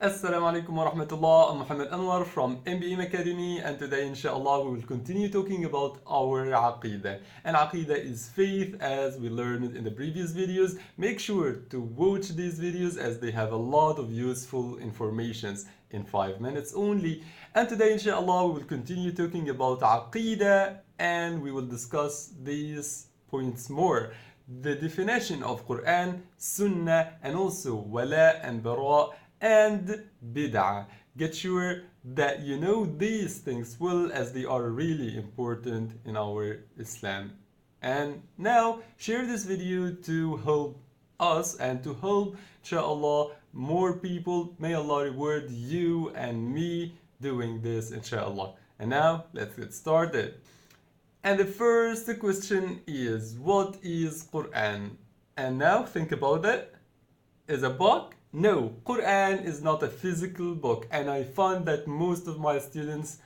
Assalamu alaikum wa rahmatullah. I'm Muhammad Anwar from MBM Academy, and today inshallah we will continue talking about our Aqidah. And Aqidah is faith, as we learned in the previous videos. Make sure to watch these videos as they have a lot of useful informations in 5 minutes only. And today inshallah we will continue talking about Aqidah, and we will discuss these points more. The definition of Qur'an, Sunnah, and also Walaa and Baraa and bid'ah. Get sure that you know these things well, as they are really important in our Islam. And now share this video to help us and to help inshallah more people. May Allah reward you and me doing this inshallah. And now let's get started. And the first question is, what is Qur'an? And now think about it. Is a book? No, Qur'an is not a physical book, and I find that most of my students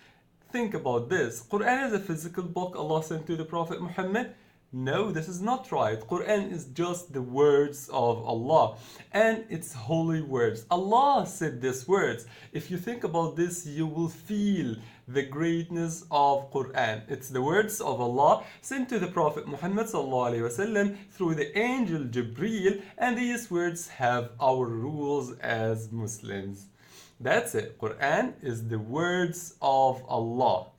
think about this. Qur'an is a physical book Allah sent to the Prophet Muhammad. No, this is not right. Qur'an is just the words of Allah, and it's holy words. Allah said these words. If you think about this, you will feel the greatness of Qur'an. It's the words of Allah sent to the Prophet Muhammad ﷺ through the angel Jibreel, and these words have our rules as Muslims. That's it. Qur'an is the words of Allah.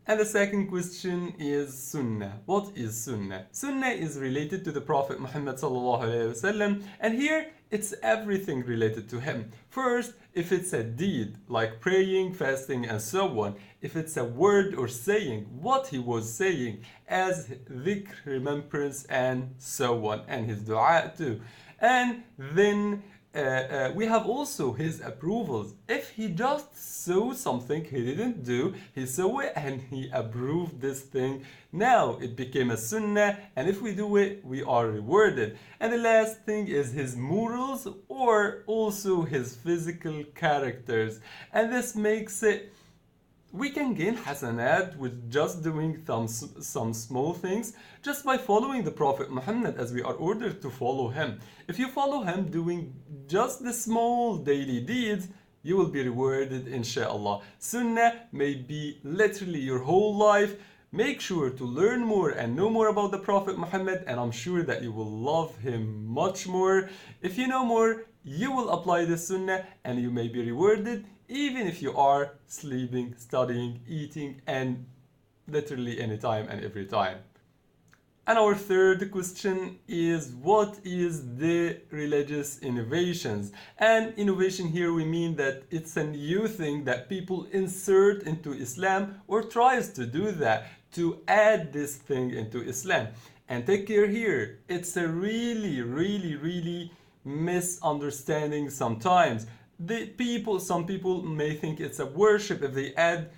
And the second question is Sunnah. What is Sunnah? Sunnah is related to the Prophet Muhammad ﷺ, and here it's everything related to him. First, if it's a deed like praying, fasting, and so on. If it's a word or saying, what he was saying, as dhikr, remembrance, and so on, and his dua too. And then we have also his approvals. If he just saw something he didn't do, he saw it and he approved this thing. Now it became a sunnah, and if we do it, we are rewarded. And the last thing is his morals, or also his physical characters. And this makes it, we can gain hasanat with just doing some small things, just by following the Prophet Muhammad, as we are ordered to follow him. If you follow him doing just the small daily deeds, you will be rewarded inshallah. Sunnah may be literally your whole life. Make sure to learn more and know more about the Prophet Muhammad, and I'm sure that you will love him much more. If you know more, you will apply the sunnah and you may be rewarded, even if you are sleeping, studying, eating, and literally anytime and every time. And our third question is, what is the religious innovations? And innovation here we mean that it's a new thing that people insert into Islam, or tries to do that, to add this thing into Islam. And take care here, it's a really misunderstanding sometimes. Some people may think it's a worship if they add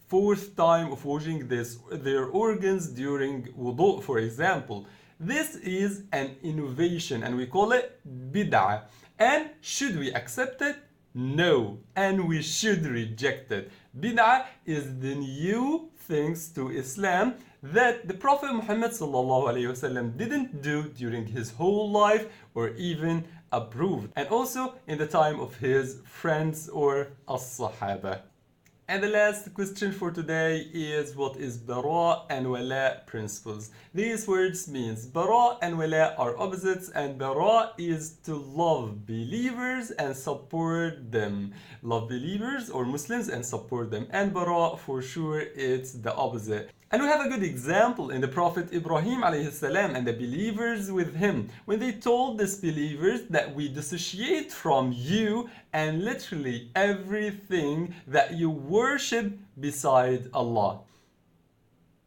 fourth time of washing their organs during wudu, for example. This is an innovation and we call it bid'ah. And should we accept it? No, and we should reject it. Bid'ah is the new things to Islam that the Prophet Muhammad ﷺ didn't do during his whole life, or even approved, and also in the time of his friends or as-Sahaba. And the last question for today is, what is Baraa and Walaa principles? These words means Baraa and Walaa are opposites, and Baraa is to love believers and support them. Love believers or Muslims and support them. And Baraa, for sure, it's the opposite. And we have a good example in the Prophet Ibrahim alayhi salam and the believers with him, when they told these believers that we dissociate from you and literally everything that you worship beside Allah.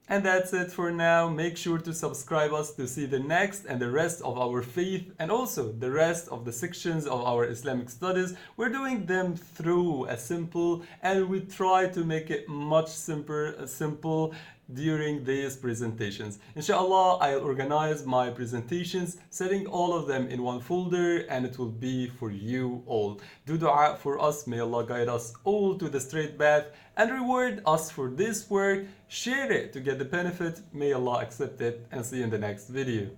And that's it for now. Make sure to subscribe us to see the next and the rest of our faith, and also the rest of the sections of our Islamic studies. We're doing them through a simple, and we try to make it much simple during these presentations. Inshallah, I'll organize my presentations, setting all of them in one folder, and it will be for you all. Do dua for us. May Allah guide us all to the straight path and reward us for this work. Share it to get the benefit. May Allah accept it, and see you in the next video.